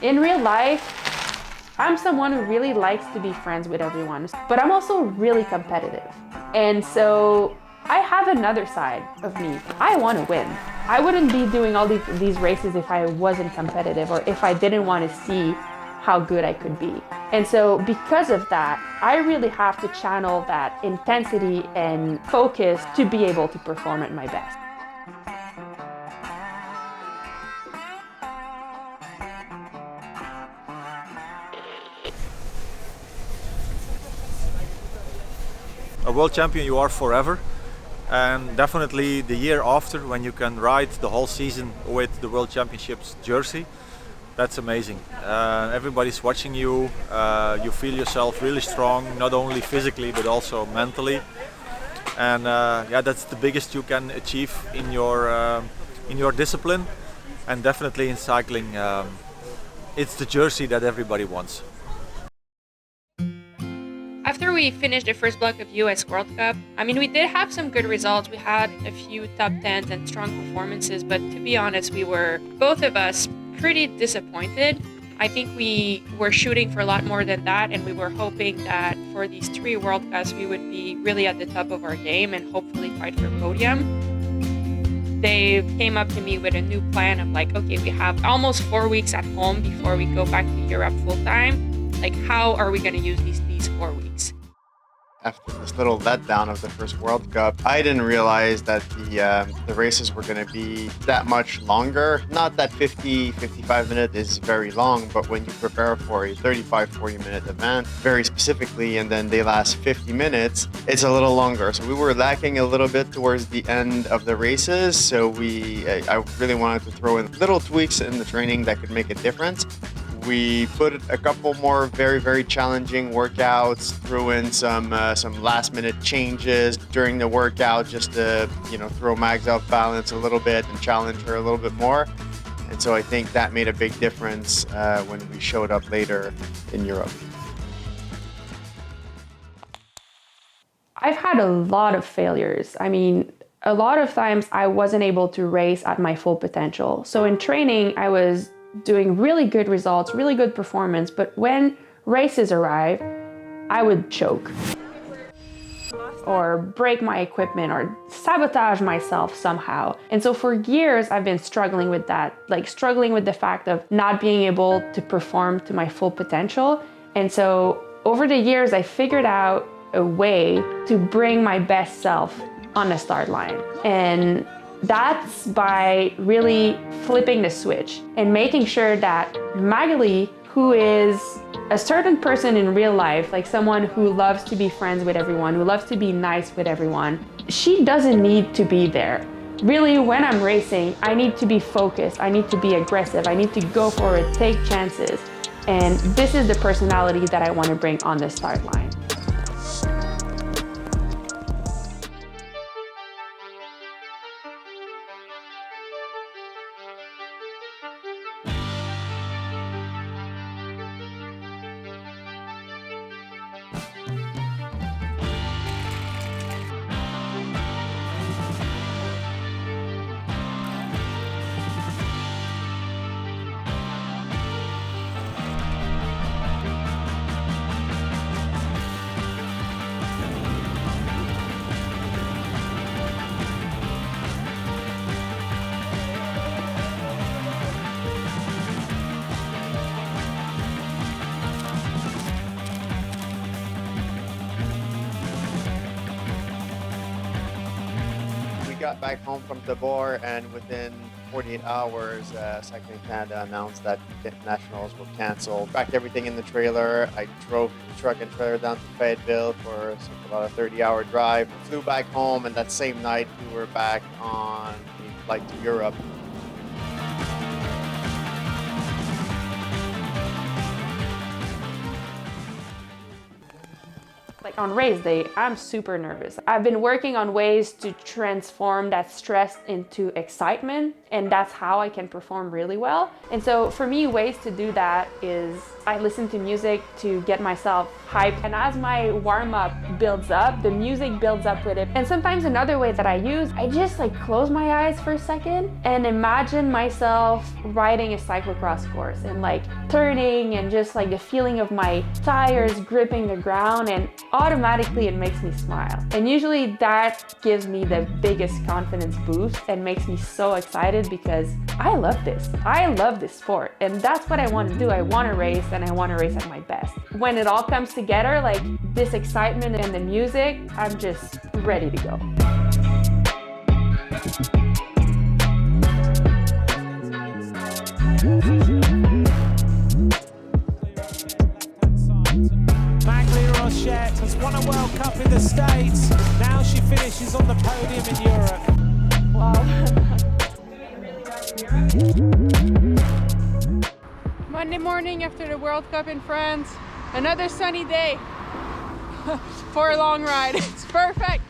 In real life, I'm someone who really likes to be friends with everyone, but I'm also really competitive. And so I have another side of me. I want to win. I wouldn't be doing all these races if I wasn't competitive or if I didn't want to see how good I could be. And so because of that, I really have to channel that intensity and focus to be able to perform at my best. A world champion you are forever, and definitely the year after, when you can ride the whole season with the World Championships jersey, that's amazing. Everybody's watching you, you feel yourself really strong, not only physically but also mentally, and yeah, that's the biggest you can achieve in your discipline, and definitely in cycling, it's the jersey that everybody wants. After we finished the first block of US World Cup, we did have some good results. We had a few top 10s and strong performances, but to be honest, we were, both of us, pretty disappointed. I think we were shooting for a lot more than that, and we were hoping that for these 3 World Cups, we would be really at the top of our game and hopefully fight for podium. They came up to me with a new plan of like, okay, we have almost 4 weeks at home before we go back to Europe full time. Like, how are we going to use these 4 weeks? After this little letdown of the first World Cup, I didn't realize that the races were going to be that much longer. Not that 55 minutes is very long, but when you prepare for a 40 minute event, very specifically, and then they last 50 minutes, it's a little longer. So we were lacking a little bit towards the end of the races. So I really wanted to throw in little tweaks in the training that could make a difference. We put a couple more very, very challenging workouts, threw in some last-minute changes during the workout just to, throw Mags off balance a little bit and challenge her a little bit more. And so I think that made a big difference when we showed up later in Europe. I've had a lot of failures. A lot of times I wasn't able to race at my full potential. So in training, I was doing really good results, really good performance, but when races arrive, I would choke or break my equipment or sabotage myself somehow. And so for years, I've been struggling with that, struggling with the fact of not being able to perform to my full potential. And so over the years, I figured out a way to bring my best self on the start line. And that's by really flipping the switch and making sure that Maghalie, who is a certain person in real life, like someone who loves to be friends with everyone, who loves to be nice with everyone, she doesn't need to be there. Really, when I'm racing, I need to be focused, I need to be aggressive, I need to go for it, take chances. And this is the personality that I want to bring on the start line. Got back home from Tabor, and within 48 hours, Cycling Canada announced that the nationals were canceled. Packed everything in the trailer. I drove the truck and trailer down to Fayetteville for about a 30-hour drive. Flew back home, and that same night we were back on the flight to Europe. On race day, I'm super nervous. I've been working on ways to transform that stress into excitement, and that's how I can perform really well. And so for me, ways to do that is I listen to music to get myself hyped. And as my warm-up builds up, the music builds up with it. And sometimes another way that I use, I just like close my eyes for a second and imagine myself riding a cyclocross course and like turning and just like the feeling of my tires gripping the ground, and automatically it makes me smile. And usually that gives me the biggest confidence boost and makes me so excited because I love this. I love this sport, and that's what I want to do. I want to race, and I want to race at my best. When it all comes together, like this excitement and the music, I'm just ready to go. Maghalie has won a World Cup in the States. Now she finishes on the podium in Europe. Wow. Monday morning after the World Cup in France. Another sunny day for a long ride. It's perfect.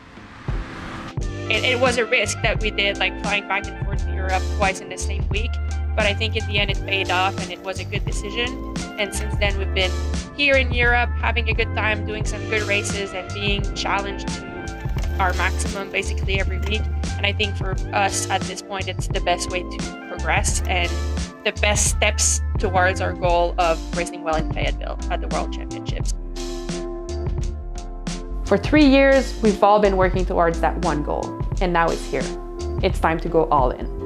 It was a risk that we did, like flying back and forth to Europe twice in the same week. But I think in the end it paid off and it was a good decision. And since then we've been here in Europe, having a good time, doing some good races and being challenged to our maximum basically every week. And I think for us at this point, it's the best way to progress and the best steps towards our goal of racing well in Fayetteville at the World Championships. For 3 years, we've all been working towards that one goal, and now it's here. It's time to go all in.